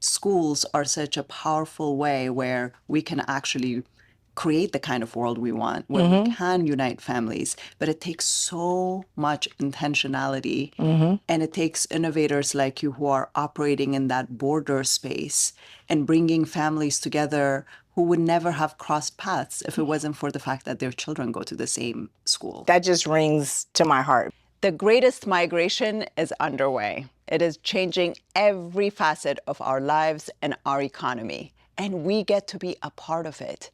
schools are such a powerful way where we can actually create the kind of world we want, where we can unite families, but it takes so much intentionality. And it takes innovators like you who are operating in that border space and bringing families together who would never have crossed paths if it wasn't for the fact that their children go to the same school. That just rings to my heart. The greatest migration is underway. It is changing every facet of our lives and our economy, and we get to be a part of it.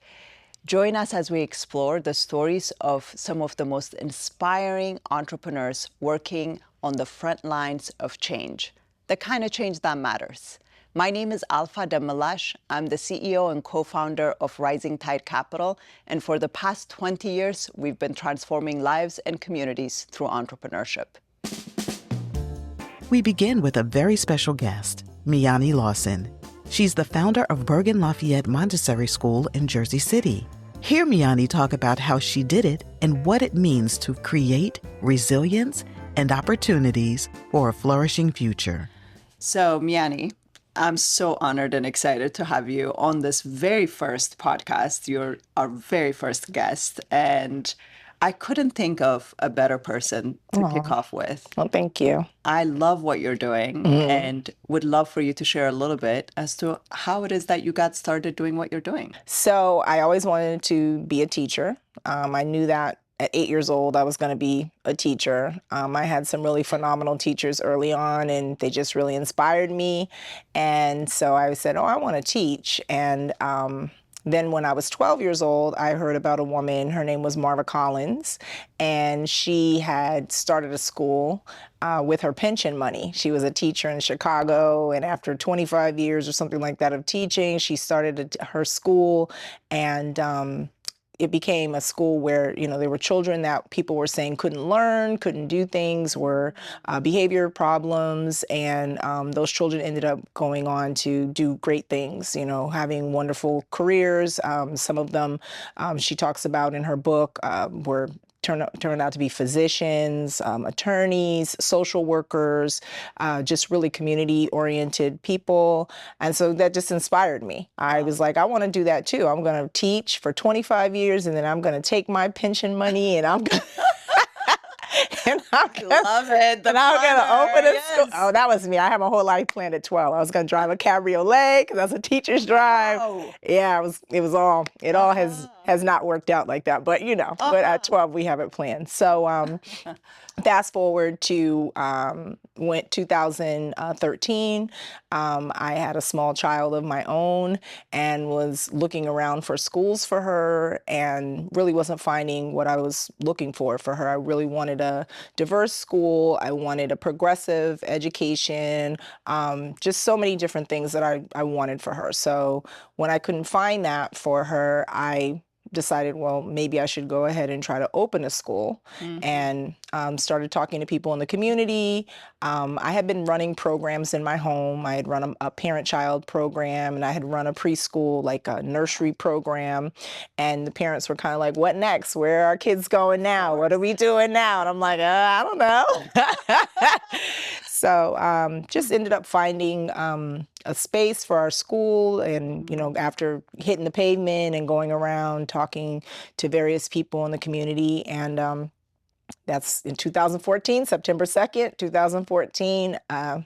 Join us as we explore the stories of some of the most inspiring entrepreneurs working on the front lines of change, the kind of change that matters. My name is Alfa Demmellash. I'm the CEO and co-founder of Rising Tide Capital, and for the past 20 years, we've been transforming lives and communities through entrepreneurship. We begin with a very special guest, Myani Lawson. She's the founder of Bergen-Lafayette Montessori School in Jersey City. Hear Myani talk about how she did it and what it means to create resilience and opportunities for a flourishing future. So, Myani, I'm so honored and excited to have you on this very first podcast. You're our very first guest, and I couldn't think of a better person to kick off with. Well, thank you. I love what you're doing and would love for you to share a little bit as to how it is that you got started doing what you're doing. So I always wanted to be a teacher. I knew that at 8 years old, I was going to be a teacher. I had some really phenomenal teachers early on, and they just really inspired me. And so I said, I want to teach. And then when I was 12 years old, I heard about a woman. Her name was Marva Collins, and she had started a school with her pension money. She was a teacher in Chicago, and after 25 years or something like that of teaching, she started her school, and it became a school where, there were children that people were saying couldn't learn, couldn't do things, were behavior problems, and those children ended up going on to do great things, having wonderful careers. Some of them she talks about in her book were turned out to be physicians, attorneys, social workers, just really community-oriented people. And so that just inspired me. I was like, I want to do that too. I'm going to teach for 25 years, and then I'm going to take my pension money, and I'm going to... Love it. And I'm going to open a school. Oh, that was me. I had my whole life planned at 12. I was going to drive a cabriolet because that's a teacher's drive. Wow. Yeah, it all has not worked out like that. But, but at 12, we have it planned. So fast forward to 2013. I had a small child of my own and was looking around for schools for her and really wasn't finding what I was looking for her. I really wanted a diverse school. I wanted a progressive education, just so many different things that I wanted for her. So when I couldn't find that for her, I decided, well, maybe I should go ahead and try to open a school, and started talking to people in the community. I had been running programs in my home. I had run a parent-child program, and I had run a preschool, like a nursery program, and the parents were kind of like, what next? Where are our kids going now? What are we doing now? And I'm like, I don't know. So just ended up finding a space for our school, and after hitting the pavement and going around talking to various people in the community, and that's in 2014, September 2nd, 2014,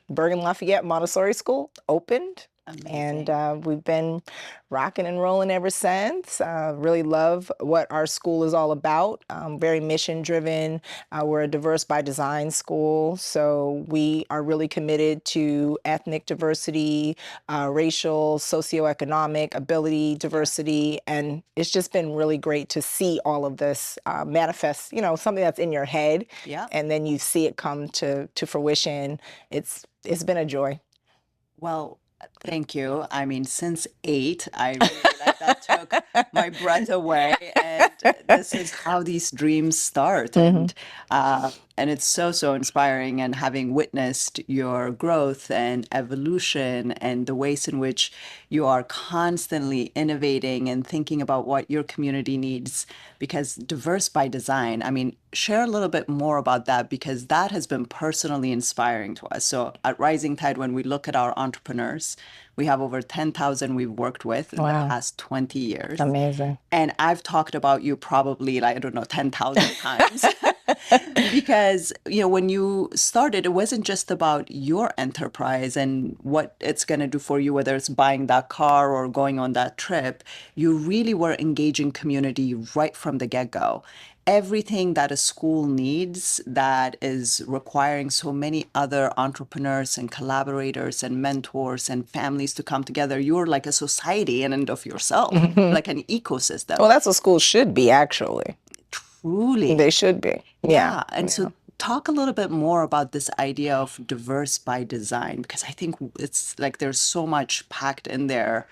Bergen-Lafayette Montessori School opened. Amazing. And we've been rocking and rolling ever since. Really love what our school is all about. Very mission driven. We're a diverse by design school. So we are really committed to ethnic diversity, racial, socioeconomic ability diversity. And it's just been really great to see all of this manifest, something that's in your head. Yeah. And then you see it come to fruition. It's been a joy. Well, thank you. I mean, since 8, I really like that took my breath away. And this is how these dreams start. And And it's so inspiring. And having witnessed your growth and evolution and the ways in which you are constantly innovating and thinking about what your community needs, because diverse by design, I mean, share a little bit more about that, because that has been personally inspiring to us. So at Rising Tide, when we look at our entrepreneurs, we have over 10,000 we've worked with in the past 20 years. Amazing. And I've talked about you probably, like, I don't know, 10,000 times. Because, when you started, it wasn't just about your enterprise and what it's going to do for you, whether it's buying that car or going on that trip. You really were engaging community right from the get-go. Everything that a school needs that is requiring so many other entrepreneurs and collaborators and mentors and families to come together. You're like a society in and of yourself, like an ecosystem. Well, that's what schools should be, actually. Truly. They should be. Yeah. And so talk a little bit more about this idea of diverse by design, because I think it's like there's so much packed in there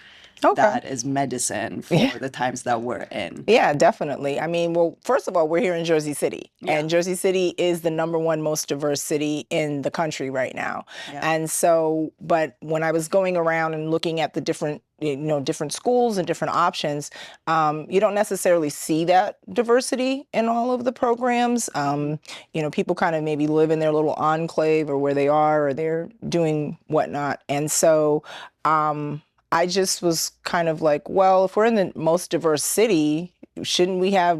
that is medicine for the times that we're in. Yeah, definitely. I mean, well, first of all, we're here in Jersey City, and Jersey City is the #1 most diverse city in the country right now. And so, but when I was going around and looking at the different different schools and different options, you don't necessarily see that diversity in all of the programs. People kind of maybe live in their little enclave or where they are, or they're doing whatnot. And so I just was kind of like, well, if we're in the most diverse city, shouldn't we have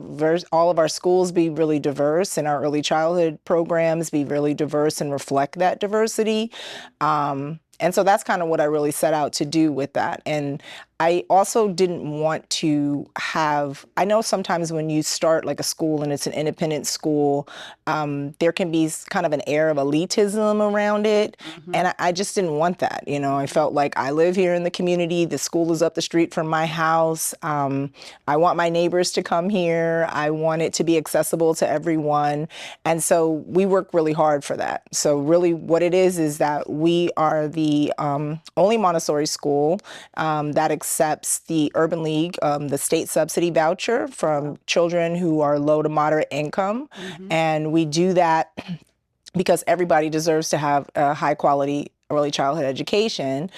all of our schools be really diverse and our early childhood programs be really diverse and reflect that diversity? And so that's kind of what I really set out to do with that. And I also didn't want to I know sometimes when you start like a school and it's an independent school, there can be kind of an air of elitism around it. And I just didn't want that. I felt like I live here in the community. The school is up the street from my house. I want my neighbors to come here. I want it to be accessible to everyone. And so we work really hard for that. So really what it is that we are the only Montessori school that accepts the Urban League, the state subsidy voucher from children who are low to moderate income. And we do that because everybody deserves to have a high quality early childhood education.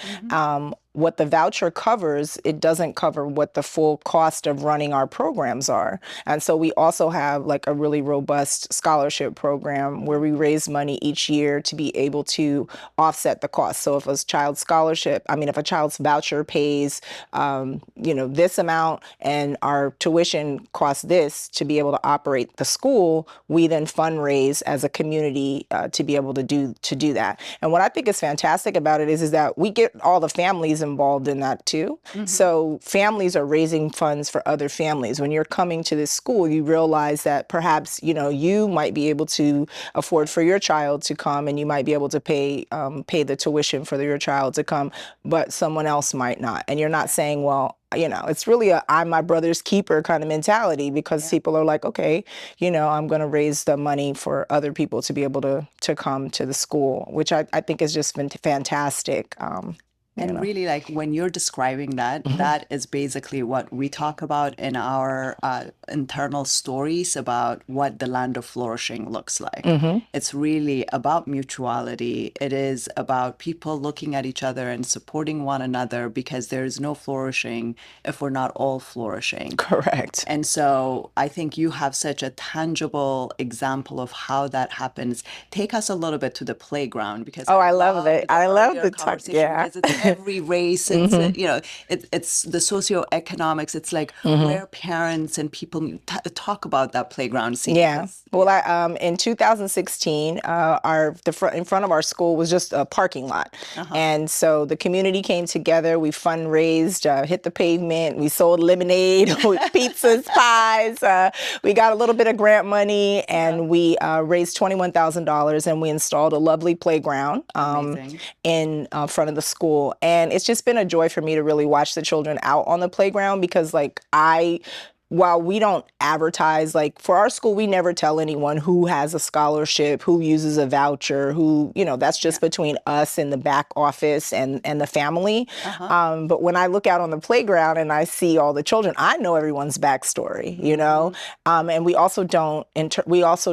What the voucher covers, it doesn't cover what the full cost of running our programs are. And so we also have like a really robust scholarship program where we raise money each year to be able to offset the cost. So if a child's if a child's voucher pays, this amount and our tuition costs this to be able to operate the school, we then fundraise as a community to be able to do that. And what I think is fantastic about it is that we get all the families involved in that too. So families are raising funds for other families. When you're coming to this school, you realize that perhaps, you might be able to afford for your child to come, and you might be able to pay the tuition for your child to come, but someone else might not. And you're not saying, well, it's really I'm my brother's keeper kind of mentality, because people are like, okay, I'm going to raise the money for other people to be able to come to the school, which I think has just been fantastic. And really, like when you're describing that, that is basically what we talk about in our internal stories about what the land of flourishing looks like. It's really about mutuality. It is about people looking at each other and supporting one another, because there is no flourishing if we're not all flourishing. Correct. And so I think you have such a tangible example of how that happens. Take us a little bit to the playground, because I love it. I love the conversation, because it's every race. It's it's the socioeconomics. It's like where parents and people talk about that playground scene. Yeah. Well, in 2016, in front of our school was just a parking lot, and so the community came together. We fundraised, hit the pavement. We sold lemonade, pizzas, pies. We got a little bit of grant money, and we raised $21,000, and we installed a lovely playground in front of the school. And it's just been a joy for me to really watch the children out on the playground, because while we don't advertise, like for our school, we never tell anyone who has a scholarship, who uses a voucher, who, that's just between us and the back office and the family. But when I look out on the playground and I see all the children, I know everyone's backstory, and we also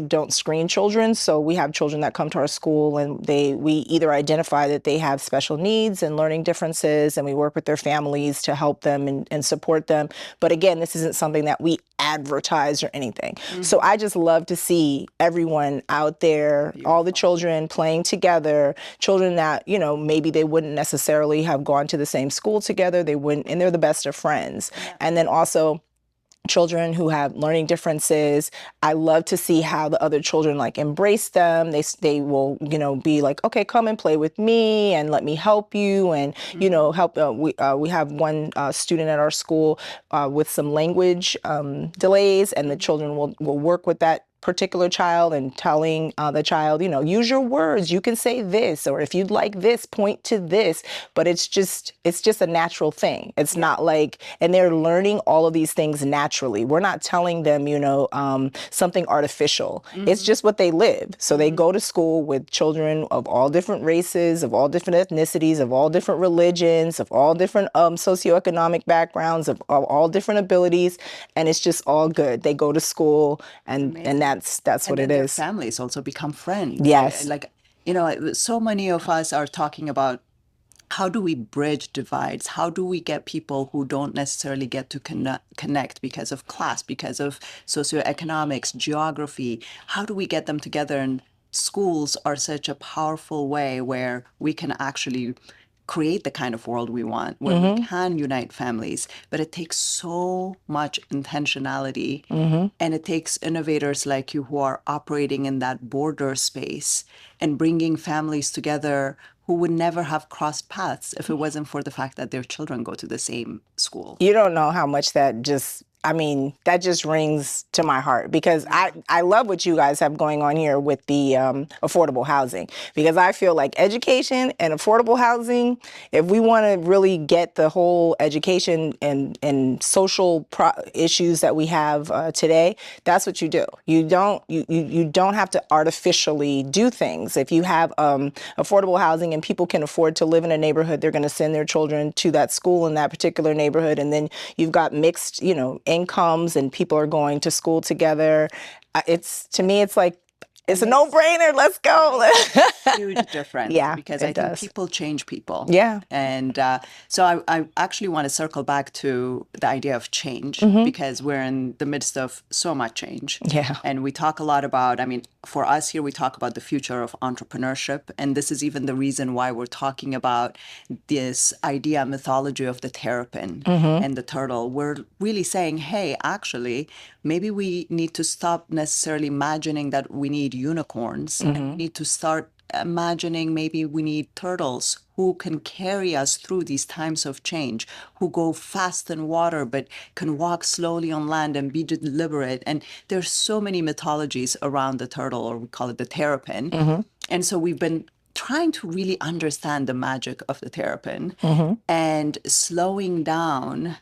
don't screen children. So we have children that come to our school and we either identify that they have special needs and learning differences, and we work with their families to help them and support them. But again, this isn't something that we advertise or anything. So I just love to see everyone out there, all the children playing together, children that, maybe they wouldn't necessarily have gone to the same school together. They wouldn't, and they're the best of friends. Yeah. And then also children who have learning differences. I love to see how the other children embrace them. They will, be like, okay, come and play with me and let me help you. And, help. We have one student at our school with some language delays, and the children will work with that particular child and telling the child, use your words. You can say this, or if you'd like this, point to this. But it's just a natural thing. It's not and they're learning all of these things naturally. We're not telling them, something artificial. It's just what they live. So they go to school with children of all different races, of all different ethnicities, of all different religions, of all different socioeconomic backgrounds, of all different abilities, and it's just all good. They go to school and that's what it is. Families also become friends. Yes. So many of us are talking about how do we bridge divides? How do we get people who don't necessarily get to connect because of class, because of socioeconomics, geography? How do we get them together? And schools are such a powerful way where we can actually create the kind of world we want, where we can unite families. But it takes so much intentionality, and it takes innovators like you who are operating in that border space and bringing families together who would never have crossed paths if it wasn't for the fact that their children go to the same school. You don't know how much that just rings to my heart, because I love what you guys have going on here with the affordable housing, because I feel like education and affordable housing, if we want to really get the whole education and social issues that we have today, that's what you do. You don't have to artificially do things. If you have affordable housing and people can afford to live in a neighborhood, they're going to send their children to that school in that particular neighborhood, and then you've got mixed, incomes, and people are going to school together. To me, it's like, it's a no-brainer. Let's go. Huge difference. Yeah, because I think people change people. Yeah. And so I actually want to circle back to the idea of change, because we're in the midst of so much change. Yeah. And we talk a lot about, for us here, we talk about the future of entrepreneurship. And this is even the reason why we're talking about this idea, mythology of the terrapin and the turtle. We're really saying, hey, actually, maybe we need to stop necessarily imagining that we need unicorns, and we need to start imagining maybe we need turtles who can carry us through these times of change, who go fast in water but can walk slowly on land and be deliberate. And there's so many mythologies around the turtle, or we call it the terrapin. And so we've been trying to really understand the magic of the terrapin, and slowing down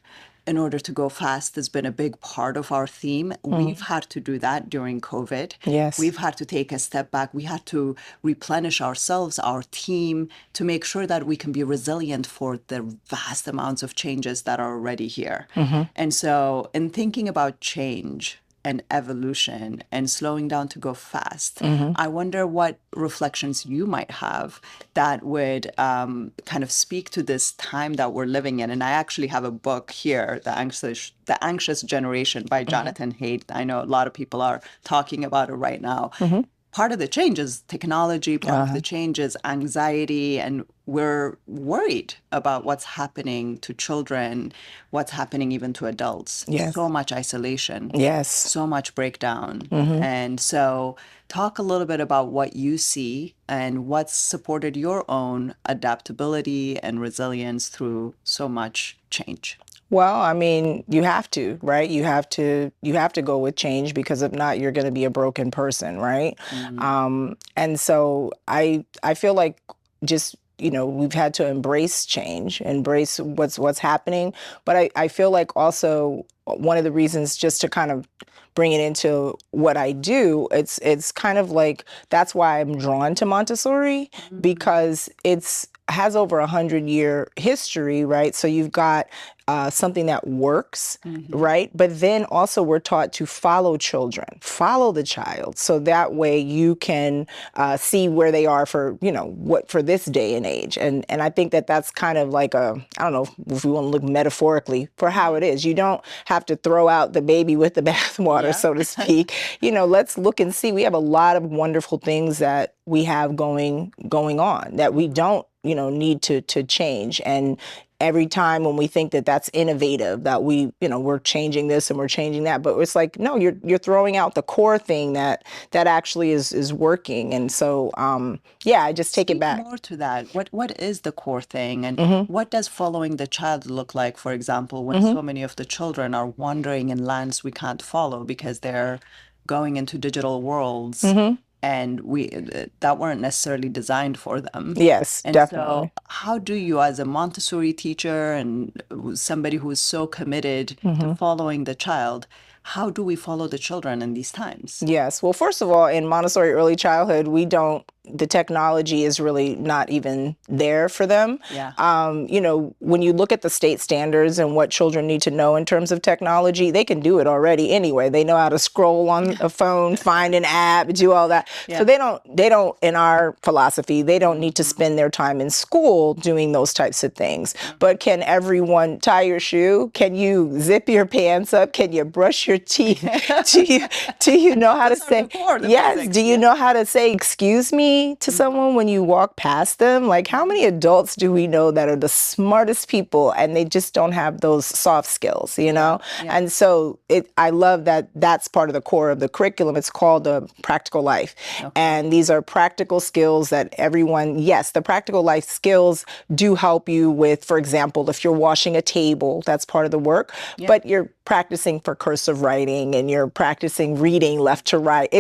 in order to go fast has been a big part of our theme. We've had to do that during COVID. Yes. We've had to take a step back. We had to replenish ourselves, our team, to make sure that we can be resilient for the vast amounts of changes that are already here. And so in thinking about change and evolution and slowing down to go fast, I wonder what reflections you might have that would kind of speak to this time that we're living in. And I actually have a book here, The Anxious Generation by Jonathan Haidt. I know a lot of people are talking about it right now. Part of the change is technology, part of the change is anxiety, and we're worried about what's happening to children, what's happening even to adults. Yes. So much isolation. Yes. So much breakdown. And so talk a little bit about what you see and what's supported your own adaptability and resilience through so much change. Well, you have to, right? You have to go with change, because if not, you're going to be a broken person, right? And so I feel like just, we've had to embrace change, embrace what's happening. But I feel like also one of the reasons, just to kind of bring it into what I do, it's kind of like, that's why I'm drawn to Montessori, because it's has over 100-year history, right? So you've got something that works, right? But then also we're taught to follow children, follow the child, so that way you can see where they are for, what for this day and age. And I think that that's kind of like I don't know if we want to look metaphorically for how it is. You don't have to throw out the baby with the bathwater, so to speak. Let's look and see. We have a lot of wonderful things that we have going on that we don't, need to change. And every time when we think that that's innovative, that we're changing this and we're changing that, but it's like, no, you're throwing out the core thing that actually is working. And so, I just take it back. More to that. What is the core thing, and what does following the child look like? For example, when so many of the children are wandering in lands we can't follow because they're going into digital worlds. And that weren't necessarily designed for them. Yes, and definitely. So how do you, as a Montessori teacher and somebody who is so committed to following the child, how do we follow the children in these times? Yes. Well, first of all, in Montessori early childhood, the technology is really not even there for them. Yeah. When you look at the state standards and what children need to know in terms of technology, they can do it already anyway. They know how to scroll on a phone, find an app, do all that. Yeah. So they don't, in our philosophy, they don't need to spend their time in school doing those types of things. But can everyone tie your shoe? Can you zip your pants up? Can you brush your teeth? do you know how to say, yes, basics. Do you know how to say, excuse me, to someone when you walk past them? Like, how many adults do we know that are the smartest people and they just don't have those soft skills, Yeah. And so I love that that's part of the core of the curriculum. It's called a practical life. Okay. And these are practical skills that everyone, yes, the practical life skills do help you with, for example, if you're washing a table, that's part of the work, but you're practicing for cursive writing and you're practicing reading left to right.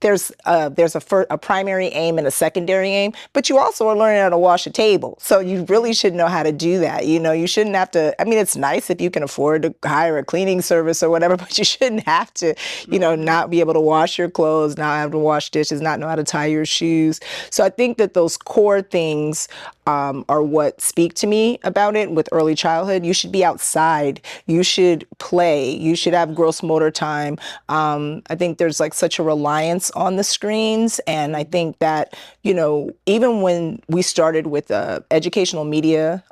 There's a primary aim and a secondary aim, but you also are learning how to wash a table. So you really should know how to do that. You shouldn't have to, it's nice if you can afford to hire a cleaning service or whatever, but you shouldn't have to, not be able to wash your clothes, not have to wash dishes, not know how to tie your shoes. So I think that those core things are what speak to me about it with early childhood. You should be outside. You should play. You should have gross motor time. I think there's like such a reliance on the screens. And I think that, even when we started with educational media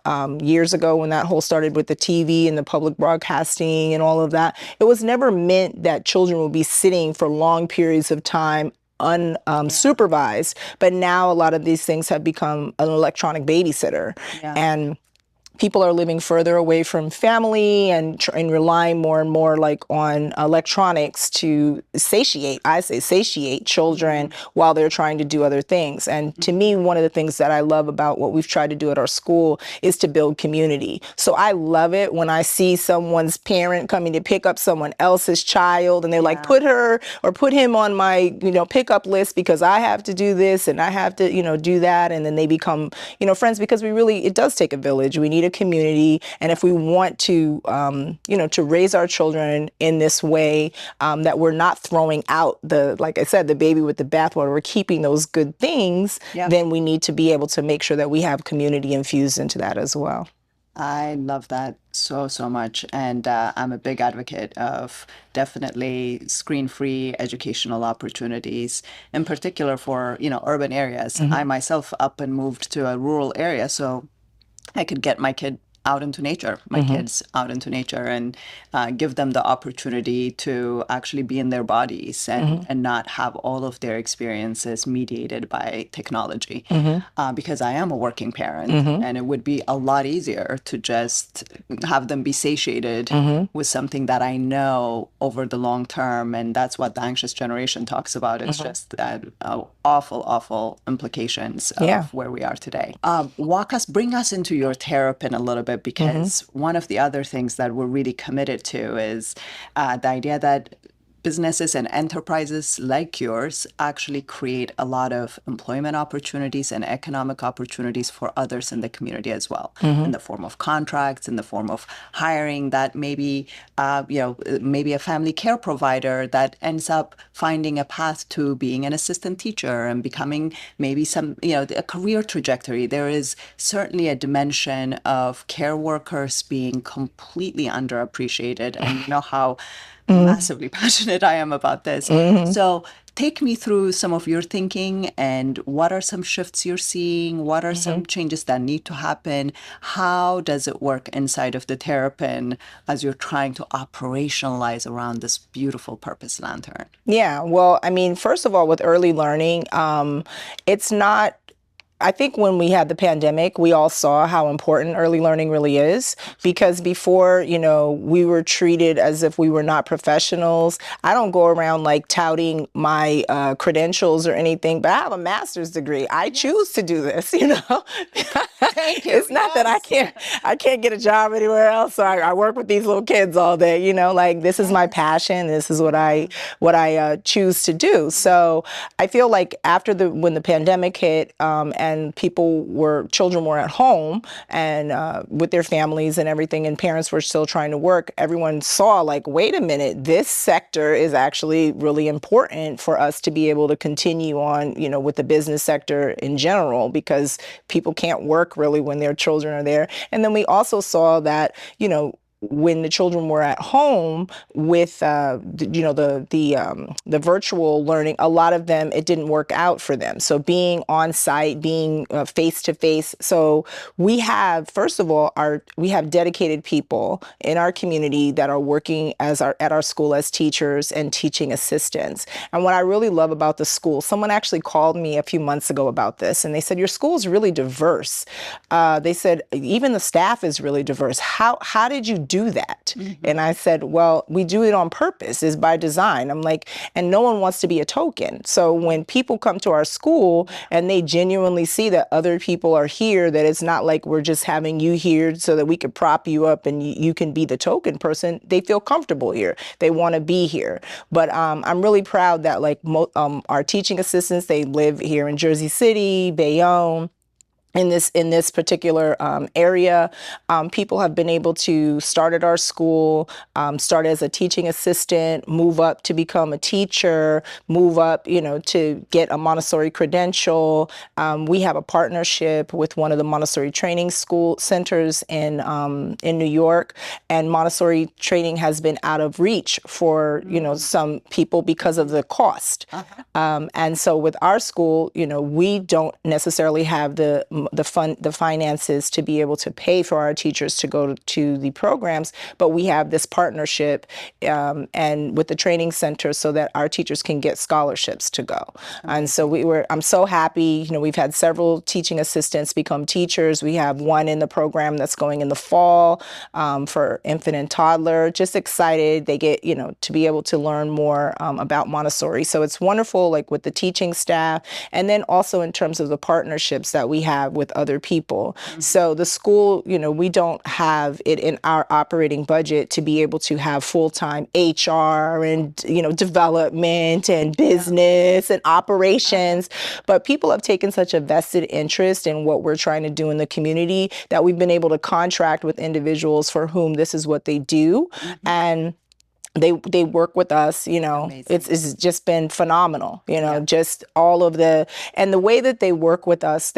years ago, when that whole started with the TV and the public broadcasting and all of that, it was never meant that children would be sitting for long periods of time unsupervised. But now a lot of these things have become an electronic babysitter. Yeah. And people are living further away from family and relying more and more like on electronics to satiate children while they're trying to do other things. And to me, one of the things that I love about what we've tried to do at our school is to build community. So I love it when I see someone's parent coming to pick up someone else's child and they're like, put her or put him on my, pickup list because I have to do this and I have to, do that. And then they become, friends, because it does take a village. We need a community. And if we want to, to raise our children in this way, that we're not throwing out like I said, the baby with the bathwater, we're keeping those good things, then we need to be able to make sure that we have community infused into that as well. I love that so much. And I'm a big advocate of definitely screen-free educational opportunities, in particular for, urban areas. I myself up and moved to a rural area, so I could get my kids out into nature and give them the opportunity to actually be in their bodies and not have all of their experiences mediated by technology. Because I am a working parent and it would be a lot easier to just have them be satiated with something that I know over the long term. And that's what the anxious generation talks about. It's just that awful implications of where we are today. Bring us into your terrapin a little bit, because one of the other things that we're really committed to is the idea that businesses and enterprises like yours actually create a lot of employment opportunities and economic opportunities for others in the community as well, in the form of contracts, in the form of hiring that maybe, maybe a family care provider that ends up finding a path to being an assistant teacher and becoming maybe a career trajectory. There is certainly a dimension of care workers being completely underappreciated. And you know how massively passionate I am about this. So take me through some of your thinking and what are some shifts you're seeing? What are some changes that need to happen? How does it work inside of the Terrapin as you're trying to operationalize around this beautiful purpose lantern? Yeah, well, I mean, first of all, with early learning, it's not. I think when we had the pandemic, we all saw how important early learning really is, because before, we were treated as if we were not professionals. I don't go around like touting my credentials or anything, but I have a master's degree. I choose to do this, Thank you. It's not that I can't get a job anywhere else. So I work with these little kids all day, like this is my passion. This is what I choose to do. So I feel like when the pandemic hit, and children were at home and with their families and everything, and parents were still trying to work, everyone saw like, wait a minute, this sector is actually really important for us to be able to continue on, with the business sector in general, because people can't work really when their children are there. And then we also saw that, when the children were at home with the virtual learning, a lot of them, it didn't work out for them. So being on site, being face to face. So we have, first of all, we have dedicated people in our community that are working at our school as teachers and teaching assistants. And what I really love about the school, someone actually called me a few months ago about this, and they said, your school is really diverse. They said, even the staff is really diverse. How did you do that? And I said, well, we do it on purpose. It's by design. I'm like, and no one wants to be a token. So when people come to our school and they genuinely see that other people are here, that it's not like we're just having you here so that we could prop you up and you can be the token person, they feel comfortable here. They want to be here. But I'm really proud that our teaching assistants, they live here in Jersey City, Bayonne. In this particular area, people have been able to start at our school, start as a teaching assistant, move up to become a teacher, move up, to get a Montessori credential. We have a partnership with one of the Montessori training school centers in New York, and Montessori training has been out of reach for some people because of the cost. And so with our school, we don't necessarily have the finances to be able to pay for our teachers to go to the programs, but we have this partnership and with the training center so that our teachers can get scholarships to go. And so I'm so happy. We've had several teaching assistants become teachers. We have one in the program that's going in the fall for infant and toddler. Just excited. They get to be able to learn more about Montessori. So it's wonderful, like with the teaching staff, and then also in terms of the partnerships that we have with other people. So the school, we don't have it in our operating budget to be able to have full-time HR and, development and business and operations. But people have taken such a vested interest in what we're trying to do in the community that we've been able to contract with individuals for whom this is what they do. And they work with us, it's just been phenomenal, just all of and the way that they work with us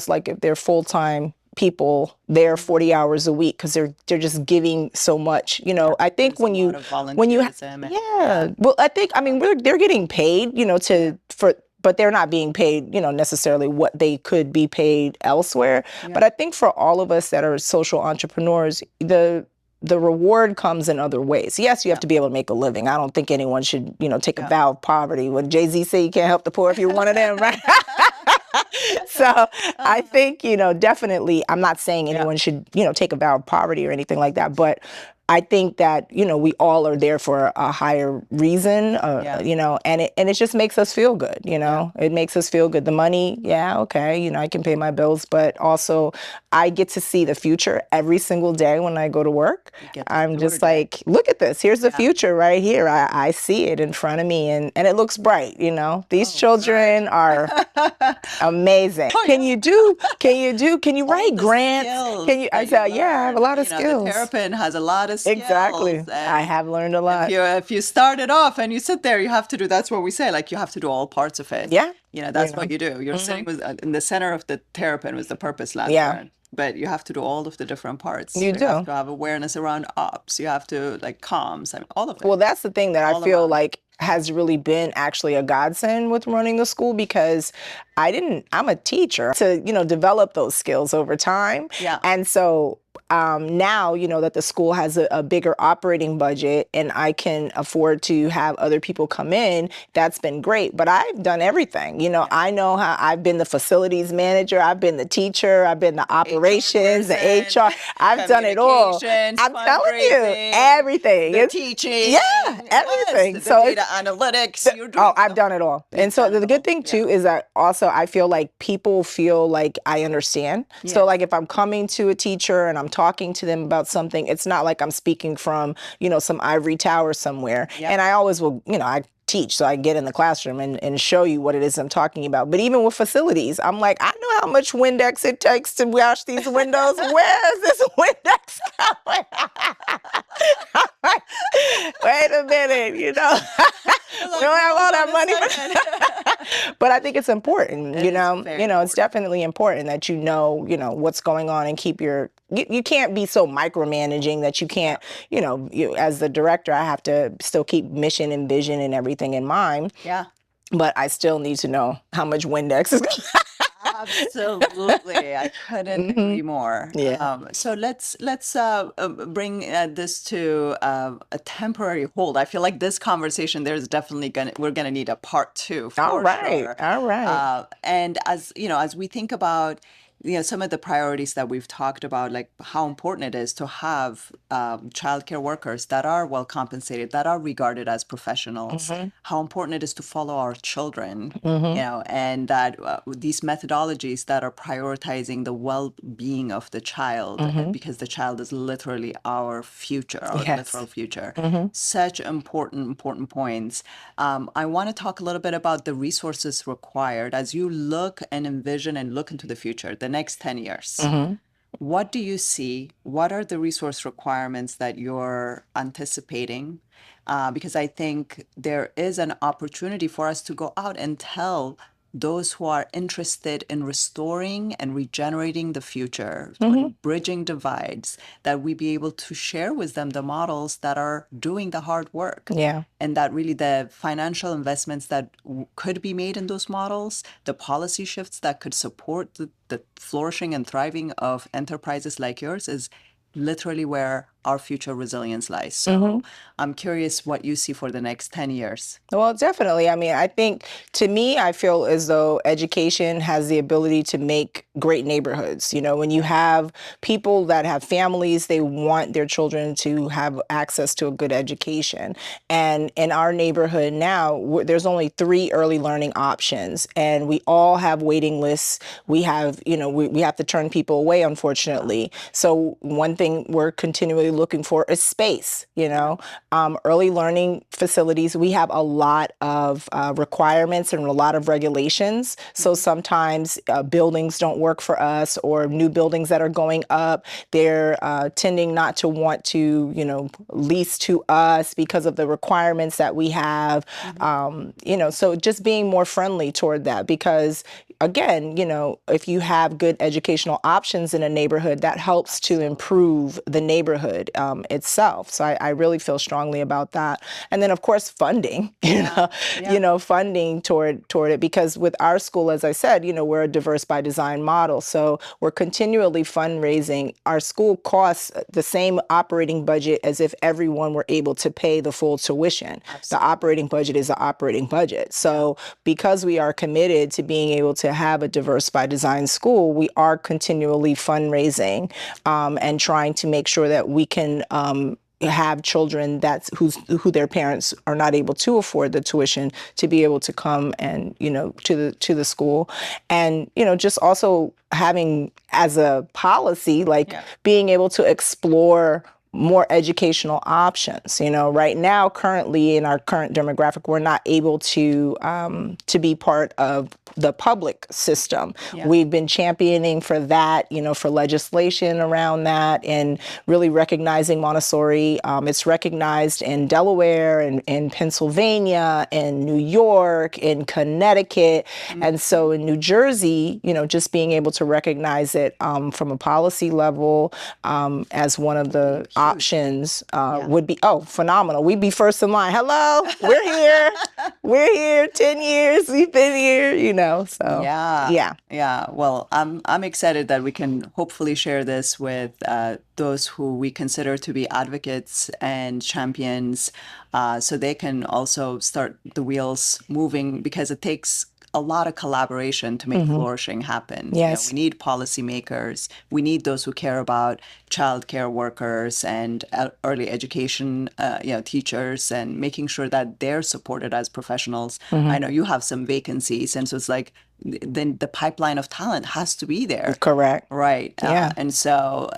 like if they're full-time people there 40 hours a week, because they're just giving so much, I think when you well, I mean, they're getting paid, but they're not being paid, necessarily what they could be paid elsewhere. But I think for all of us that are social entrepreneurs, the reward comes in other ways. Yes, you have to be able to make a living. I don't think anyone should, take a vow of poverty. When Jay-Z said you can't help the poor if you're one of them, right? So I think, definitely, I'm not saying anyone should, take a vow of poverty or anything like that. But I think that, we all are there for a higher reason, and it just makes us feel good, It makes us feel good. The money, okay, I can pay my bills, but also I get to see the future every single day when I go to work. I'm just like, look at this. Here's the future right here. I see it in front of me, and it looks bright, These children are amazing. Can you write grants? I have a lot of skills. The terrapin has a lot of skills. Exactly. I have learned a lot. If you start it off and you sit there, you have to do, that's what we say, like you have to do all parts of it. Yeah. That's what you do. You're sitting in the center of the terrapin was the purpose last one. But you have to do all of the different parts. You have to have awareness around ops. You have to comms, all of it. Well, that's the thing that I feel like has really been actually a godsend with running the school, because I'm a teacher to, develop those skills over time. Yeah. And so now, that the school has a bigger operating budget and I can afford to have other people come in, that's been great. But I've done everything. I know how I've been the facilities manager, I've been the teacher, I've been the operations, the HR. I've done it all. I'm telling you, everything. The teaching. Yeah, everything. The data analytics. I've done it all. And so the good thing too is that also I feel like people feel like I understand. Yeah. So like if I'm coming to a teacher and I'm talking to them about something, it's not like I'm speaking from, some ivory tower somewhere. Yep. And I always will, I teach, so I get in the classroom and show you what it is I'm talking about. But even with facilities, I'm like, I know how much Windex it takes to wash these windows. Where's this Windex going? Wait a minute, we don't have all that money. But I think it's important, it's definitely important that what's going on and keep you can't be so micromanaging that you can't, as the director, I have to still keep mission and vision and everything in mind. Yeah. But I still need to know how much Windex is going to Absolutely. I couldn't agree more. Yeah. So let's bring this to a temporary hold. I feel like this conversation, we're going to need a part 2. All right. And as we think about some of the priorities that we've talked about, like how important it is to have childcare workers that are well compensated, that are regarded as professionals, how important it is to follow our children, and that these methodologies that are prioritizing the well-being of the child, because the child is literally our future, our literal future. Such important points. I want to talk a little bit about the resources required as you look and envision and look into the future, the next 10 years. What do you see? What are the resource requirements that you're anticipating? Because I think there is an opportunity for us to go out and tell those who are interested in restoring and regenerating the future, bridging divides, that we be able to share with them the models that are doing the hard work. Yeah. And that really the financial investments that could be made in those models, the policy shifts that could support the flourishing and thriving of enterprises like yours is literally where our future resilience lies. So I'm curious what you see for the next 10 years. Well, definitely. I mean, I think to me, I feel as though education has the ability to make great neighborhoods. When you have people that have families, they want their children to have access to a good education. And in our neighborhood now, there's only 3 early learning options, and we all have waiting lists. We have, we have to turn people away, unfortunately. So one thing we're continually looking for is space, early learning facilities. We have a lot of requirements and a lot of regulations. So sometimes buildings don't work for us, or new buildings that are going up, they're tending not to want to, lease to us because of the requirements that we have. So just being more friendly toward that, because again, if you have good educational options in a neighborhood, that helps to improve the neighborhood itself. So I really feel strongly about that. And then, of course, funding, funding toward it, because with our school, as I said, we're a diverse by design model. So we're continually fundraising. Our school costs the same operating budget as if everyone were able to pay the full tuition. Absolutely. The operating budget is the operating budget. So because we are committed to being able to have a diverse by design school, we are continually fundraising and trying to make sure that we can have children who their parents are not able to afford the tuition to be able to come and, to the school. And, just also having as a policy, like being able to explore more educational options. Right now, currently in our current demographic, we're not able to be part of the public system. Yeah. We've been championing for that, for legislation around that, and really recognizing Montessori. It's recognized in Delaware and in Pennsylvania, in New York, in Connecticut. Mm-hmm. And so in New Jersey, just being able to recognize it from a policy level as one of the options would be, phenomenal. We'd be first in line. Hello, we're here. We're here. 10 years. We've been here, so. Yeah. Well, I'm excited that we can hopefully share this with those who we consider to be advocates and champions, so they can also start the wheels moving, because it takes a lot of collaboration to make flourishing happen. Yes. We need policymakers. We need those who care about childcare workers and early education, teachers, and making sure that they're supported as professionals. I know you have some vacancies, and so it's like, then the pipeline of talent has to be there. Correct. Right. Yeah. And so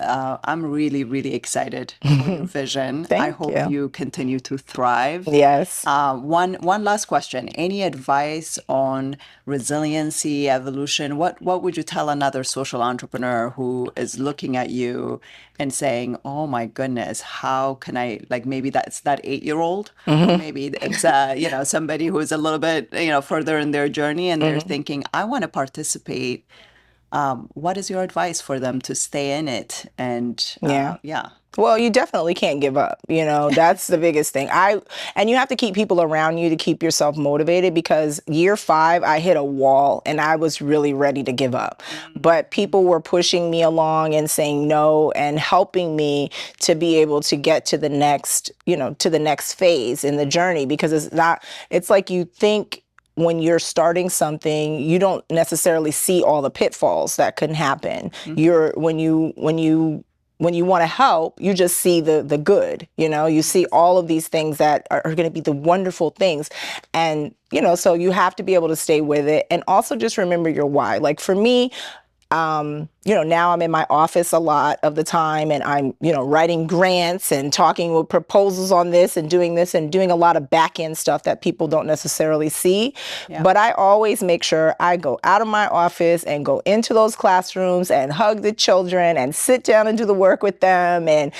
I'm really, really excited for your vision. I hope you continue to thrive. Yes. One last question. Any advice on resiliency, evolution? What would you tell another social entrepreneur who is looking at you and saying, oh my goodness, how can I, like, maybe that's that 8-year-old, or maybe it's somebody who's a little bit further in their journey, and they're thinking, I want to participate. What is your advice for them to stay in it? And Well, you definitely can't give up. That's the biggest thing. And you have to keep people around you to keep yourself motivated, because year 5, I hit a wall and I was really ready to give up. But people were pushing me along and saying no, and helping me to be able to get to the next, to the next phase in the journey, because it's like you think, when you're starting something, you don't necessarily see all the pitfalls that can happen. When you want to help, you just see the good, you see all of these things that are going to be the wonderful things. And, so you have to be able to stay with it, and also just remember your why. Like for me, now I'm in my office a lot of the time, and I'm, writing grants and talking with proposals on this and doing a lot of back end stuff that people don't necessarily see. Yeah. But I always make sure I go out of my office and go into those classrooms and hug the children and sit down and do the work with them, and,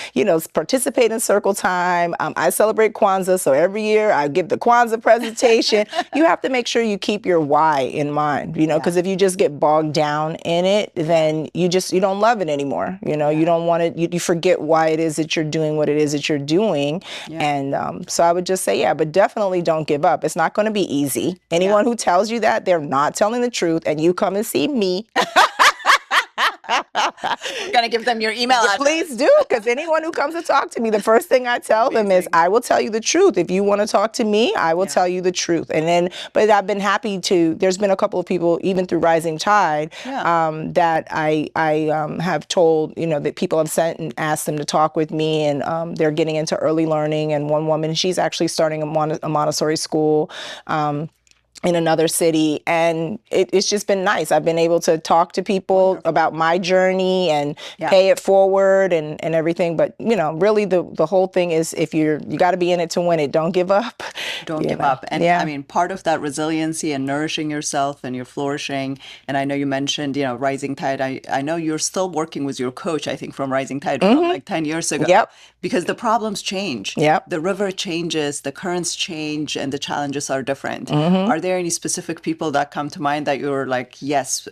participate in circle time. I celebrate Kwanzaa, so every year I give the Kwanzaa presentation. You have to make sure you keep your why in mind, because if you just get bogged down in it, then you don't love it anymore. You don't want it. You forget why it is that you're doing what it is that you're doing. Yeah. And so I would just say, but definitely don't give up. It's not going to be easy. Anyone who tells you that, they're not telling the truth, and you come and see me. We're going to give them your email address. Please do, because anyone who comes to talk to me, the first thing I tell them is, I will tell you the truth. If you want to talk to me, I will tell you the truth. And then, but I've been happy there's been a couple of people, even through Rising Tide, that I have told, that people have sent and asked them to talk with me, and they're getting into early learning. And one woman, she's actually starting a Montessori school in another city, and it's just been nice. I've been able to talk to people about my journey and pay it forward and everything. But really the whole thing is, if you got to be in it to win it. Don't give up. Don't give up. And I mean, part of that resiliency and nourishing yourself and your flourishing. And I know you mentioned, Rising Tide. I know you're still working with your coach, I think, from Rising Tide from like 10 years ago. Yep. Because the problems change. Yep. The river changes, the currents change, and the challenges are different. Are there any specific people that come to mind that you're like, yes,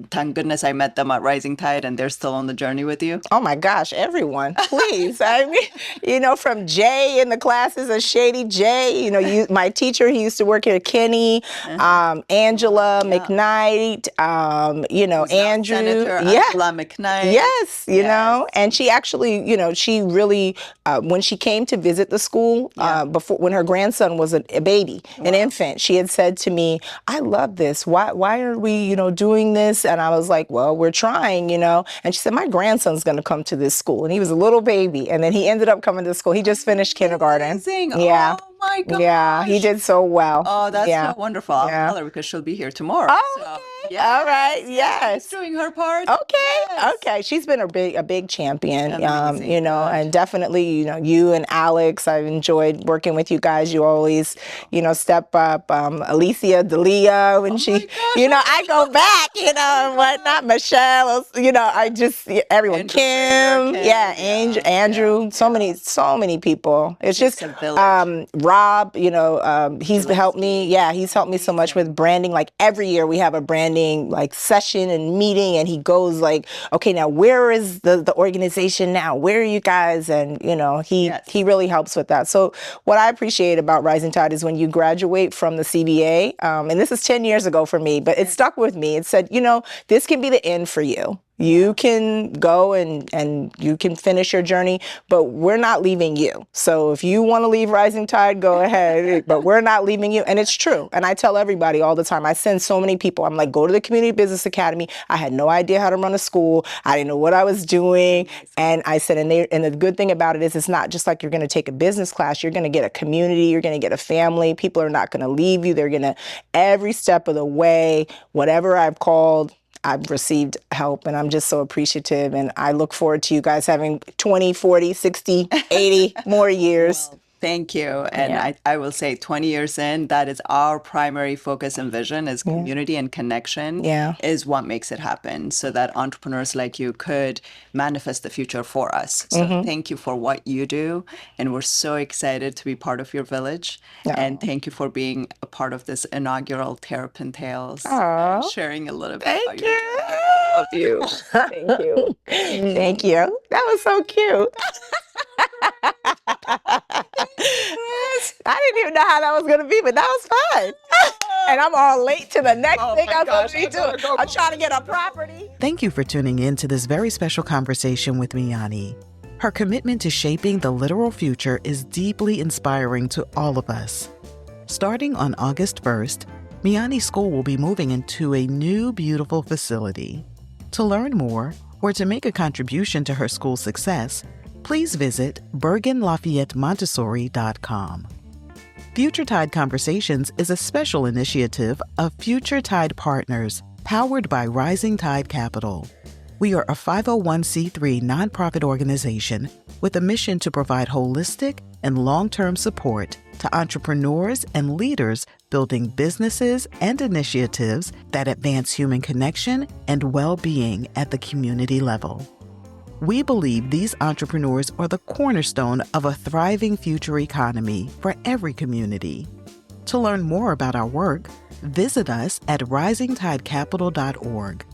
thank goodness I met them at Rising Tide and they're still on the journey with you? Oh my gosh, everyone, please. I mean, from Jay in the classes of Shady Jay, my teacher, he used to work here, Kenny, Angela McKnight, Andrew. Senator Angela McKnight. Yes, and she actually, she really, when she came to visit the school, before, when her grandson was a baby, an infant, she had said to me, I love this. Why are we, doing this? And I was like, well, we're trying, And she said, my grandson's going to come to this school. And he was a little baby. And then he ended up coming to school. He just finished kindergarten. Amazing. Yeah. Oh my gosh. Yeah, he did so well. Oh, that's so wonderful. I'll Yeah. tell her because she'll be here tomorrow. Oh, So, okay. All right. Yes. She's doing her part. Okay. Yes. Okay. She's been a big champion. Amazing. And definitely, you and Alex, I've enjoyed working with you guys. You always, step up. Alicia Delia, when I go back, and whatnot. Michelle, I just, everyone, Kim, Andrew, so many people. It's just a village. Rob, he's helped me. Yeah, he's helped me so much with branding. Like every year we have a branding like session and meeting, and he goes like, okay, now where is the organization now? Where are you guys? And he really helps with that. So what I appreciate about Rising Tide is when you graduate from the CBA, and this is 10 years ago for me, but it stuck with me. It said, this can be the end for you. You can go and you can finish your journey, but we're not leaving you. So if you want to leave Rising Tide, go ahead, but we're not leaving you. And it's true. And I tell everybody all the time, I send so many people, I'm like, go to the Community Business Academy. I had no idea how to run a school. I didn't know what I was doing. And I said, and the good thing about it is it's not just like you're going to take a business class. You're going to get a community. You're going to get a family. People are not going to leave you. They're going to, every step of the way, whatever I've called, I've received help, and I'm just so appreciative. And I look forward to you guys having 20, 40, 60, 80 more years. Well, thank you. And I will say 20 years in, that is our primary focus and vision is community and connection is what makes it happen so that entrepreneurs like you could manifest the future for us. So thank you for what you do. And we're so excited to be part of your village. And thank you for being a part of this inaugural Terrapin Tales and sharing a little bit about your journey. I love you. Thank you. Thank you. That was so cute. I didn't even know how that was going to be, but that was fun. And I'm all late to the next thing I'm supposed to be doing. I'm trying to get a property. Thank you for tuning in to this very special conversation with Myani. Her commitment to shaping the literal future is deeply inspiring to all of us. Starting on August 1st, Myani School will be moving into a new, beautiful facility. To learn more or to make a contribution to her school's success, please visit Bergen-Lafayette Future Tide Conversations is a special initiative of Future Tide Partners powered by Rising Tide Capital. We are a 501c3 nonprofit organization with a mission to provide holistic and long-term support to entrepreneurs and leaders building businesses and initiatives that advance human connection and well-being at the community level. We believe these entrepreneurs are the cornerstone of a thriving future economy for every community. To learn more about our work, visit us at risingtidecapital.org.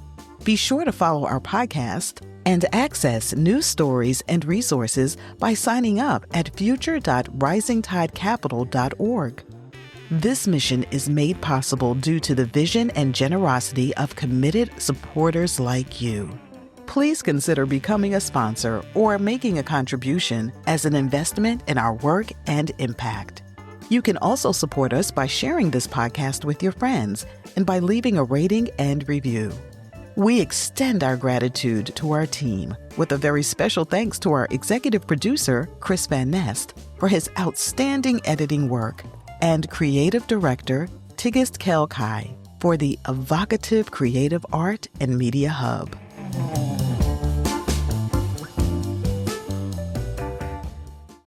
Be sure to follow our podcast and access news stories and resources by signing up at future.risingtidecapital.org. This mission is made possible due to the vision and generosity of committed supporters like you. Please consider becoming a sponsor or making a contribution as an investment in our work and impact. You can also support us by sharing this podcast with your friends and by leaving a rating and review. We extend our gratitude to our team with a very special thanks to our executive producer, Chris Van Nest, for his outstanding editing work, and creative director, Tigist Kelkai, for the evocative creative art and media hub.